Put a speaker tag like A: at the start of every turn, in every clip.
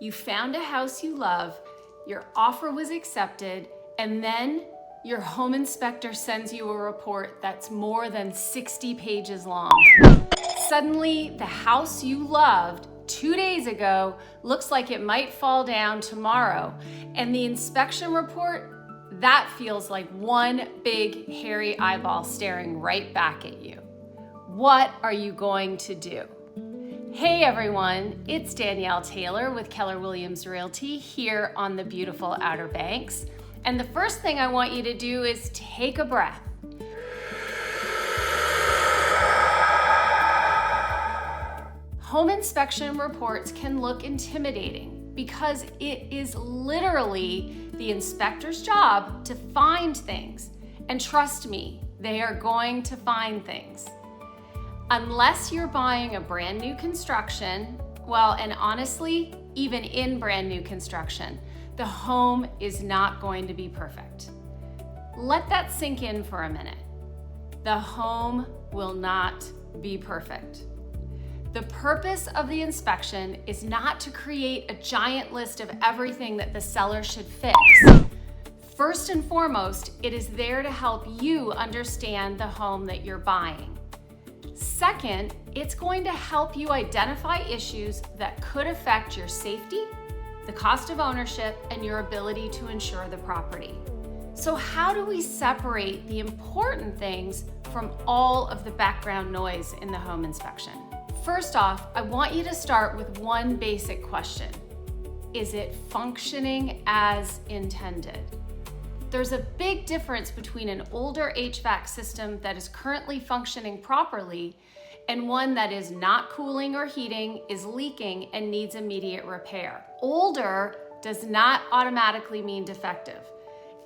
A: You found a house you love, your offer was accepted, and then your home inspector sends you a report that's more than 60 pages long. Suddenly, the house you loved 2 days ago looks like it might fall down tomorrow, and the inspection report, that feels like one big hairy eyeball staring right back at you. What are you going to do? Hey everyone, it's Danielle Taylor with Keller Williams Realty here on the beautiful Outer Banks. And the first thing I want you to do is take a breath. Home inspection reports can look intimidating because it is literally the inspector's job to find things. And trust me, they are going to find things. Unless you're buying a brand new construction, well, and honestly, even in brand new construction, the home is not going to be perfect. Let that sink in for a minute. The home will not be perfect. The purpose of the inspection is not to create a giant list of everything that the seller should fix. First and foremost, it is there to help you understand the home that you're buying. Second, it's going to help you identify issues that could affect your safety, the cost of ownership, and your ability to insure the property. So how do we separate the important things from all of the background noise in the home inspection? First off, I want you to start with one basic question. Is it functioning as intended? There's a big difference between an older HVAC system that is currently functioning properly and one that is not cooling or heating, is leaking, and needs immediate repair. Older does not automatically mean defective,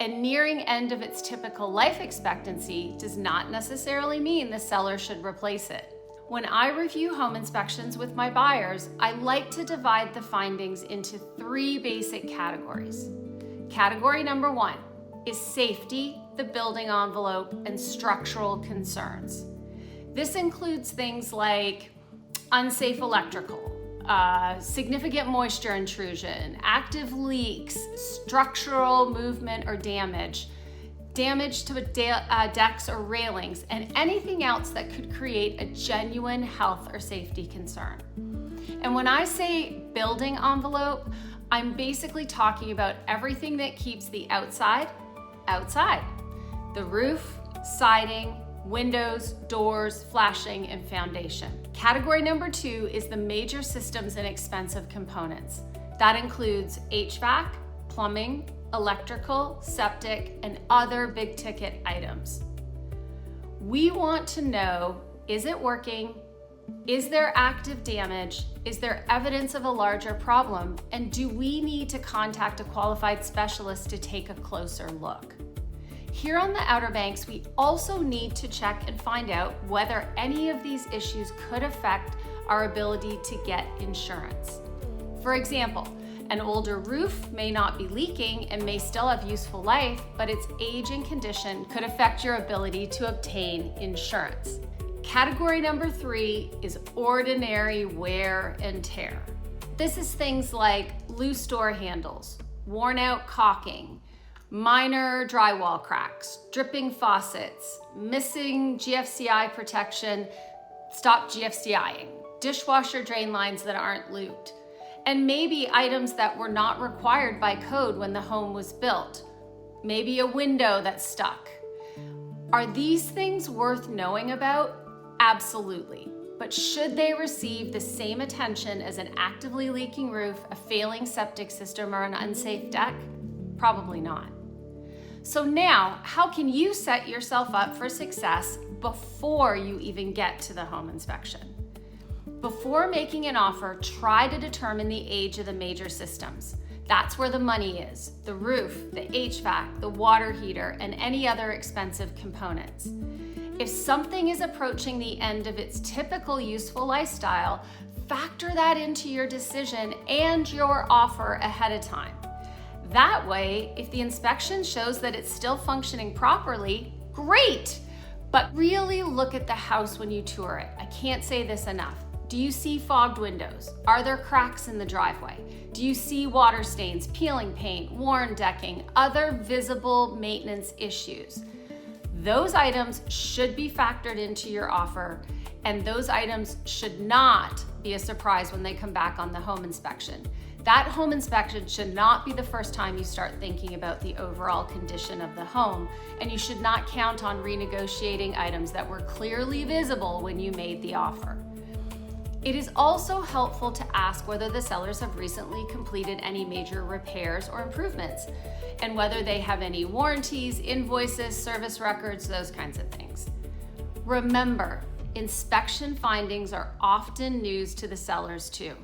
A: and nearing end of its typical life expectancy does not necessarily mean the seller should replace it. When I review home inspections with my buyers, I like to divide the findings into 3 basic categories. Category number 1 is safety, the building envelope, and structural concerns. This includes things like unsafe electrical, significant moisture intrusion, active leaks, structural movement or damage to decks or railings, and anything else that could create a genuine health or safety concern. And when I say building envelope, I'm basically talking about everything that keeps the outside. The roof, siding, windows, doors, flashing, and foundation. Category number 2 is the major systems and expensive components. That includes HVAC, plumbing, electrical, septic, and other big ticket items. We want to know, is it working? Is there active damage? Is there evidence of a larger problem? And do we need to contact a qualified specialist to take a closer look? Here on the Outer Banks, we also need to check and find out whether any of these issues could affect our ability to get insurance. For example, an older roof may not be leaking and may still have useful life, but its age and condition could affect your ability to obtain insurance. Category number 3 is ordinary wear and tear. This is things like loose door handles, worn out caulking, minor drywall cracks, dripping faucets, missing GFCI protection, stop GFCIing, dishwasher drain lines that aren't lubed, and maybe items that were not required by code when the home was built, maybe a window that's stuck. Are these things worth knowing about? Absolutely. But should they receive the same attention as an actively leaking roof, a failing septic system, or an unsafe deck? Probably not. So now, how can you set yourself up for success before you even get to the home inspection? Before making an offer, try to determine the age of the major systems. That's where the money is: the roof, the HVAC, the water heater, and any other expensive components. If something is approaching the end of its typical useful lifestyle, factor that into your decision and your offer ahead of time. That way, if the inspection shows that it's still functioning properly, great! But really look at the house when you tour it. I can't say this enough. Do you see fogged windows? Are there cracks in the driveway? Do you see water stains, peeling paint, worn decking, other visible maintenance issues? Those items should be factored into your offer, and those items should not be a surprise when they come back on the home inspection. That home inspection should not be the first time you start thinking about the overall condition of the home, and you should not count on renegotiating items that were clearly visible when you made the offer. It is also helpful to ask whether the sellers have recently completed any major repairs or improvements, and whether they have any warranties, invoices, service records, those kinds of things. Remember, inspection findings are often news to the sellers too.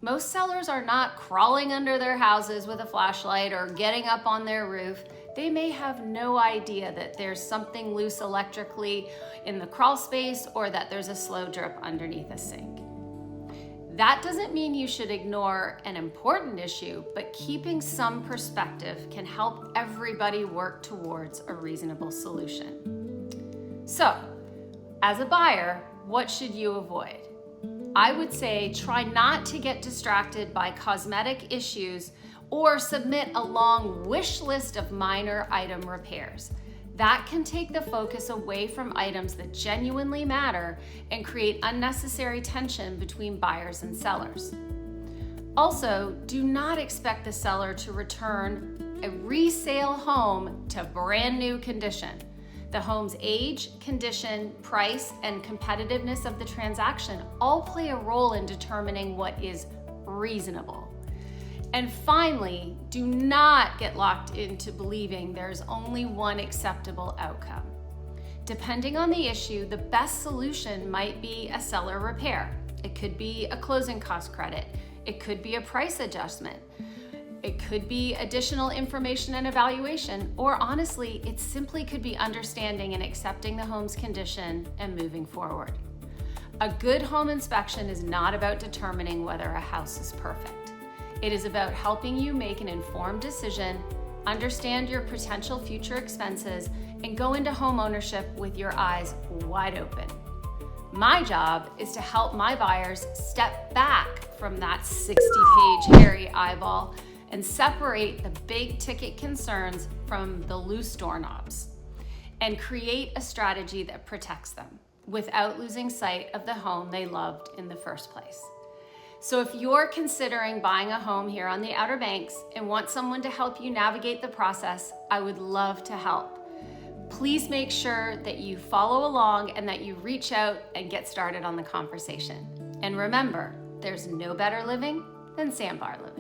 A: Most sellers are not crawling under their houses with a flashlight or getting up on their roof. They may have no idea that there's something loose electrically in the crawl space or that there's a slow drip underneath a sink. That doesn't mean you should ignore an important issue, but keeping some perspective can help everybody work towards a reasonable solution. So, as a buyer, what should you avoid? I would say try not to get distracted by cosmetic issues or submit a long wish list of minor item repairs. That can take the focus away from items that genuinely matter and create unnecessary tension between buyers and sellers. Also, do not expect the seller to return a resale home to brand new condition. The home's age, condition, price, and competitiveness of the transaction all play a role in determining what is reasonable. And finally, do not get locked into believing there's only one acceptable outcome. Depending on the issue, the best solution might be a seller repair. It could be a closing cost credit. It could be a price adjustment. It could be additional information and evaluation, or honestly, it simply could be understanding and accepting the home's condition and moving forward. A good home inspection is not about determining whether a house is perfect. It is about helping you make an informed decision, understand your potential future expenses, and go into home ownership with your eyes wide open. My job is to help my buyers step back from that 60-page hairy eyeball and separate the big ticket concerns from the loose doorknobs and create a strategy that protects them without losing sight of the home they loved in the first place. So if you're considering buying a home here on the Outer Banks and want someone to help you navigate the process, I would love to help. Please make sure that you follow along and that you reach out and get started on the conversation. And remember, there's no better living than Sandbar living.